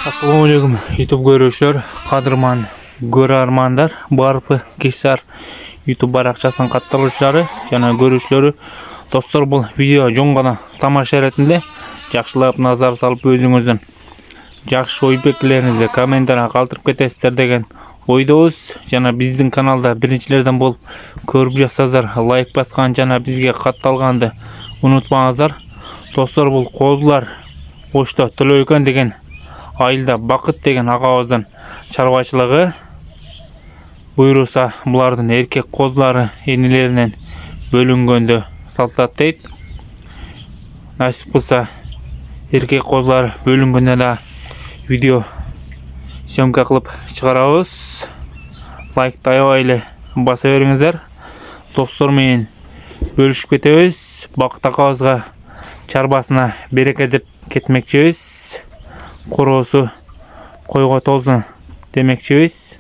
Assalamu alaikum YouTube görüşler, kadırman, görarmanlar, barpı, kesar YouTube barakçasının kattırılışları, jana görüşleri. Dostlar, bu video жоңгана тамаша ретинде жакшылап назар салып өзүңүздүн жакшы ой пикирлериңизди комментарга калтырып кетесиздер деген ойдобуз. Жана биздин каналда биринчилерден болуп көрүп жатсаңыздар лайк баскан жана бизге катталганды унутпаңыздар. Достор, бул козулар Ошто Төлөйкөн деген айылда Бакыт деген агабыздын чарбачылыгы. Буйруса булардын эркек козулары энелеринен бөлүнгөндө салтат дейт. Насип кылса эркек козулар бөлүнгөндө да видео съемка кылып чыгарабыз. Лайкты аябай эле баса бериңиздер. Достор менен бөлүшүп кетебиз. Бакыт агабызга чарбасына береке деп кетмекчибиз. Короосу койго толсун демекчибиз.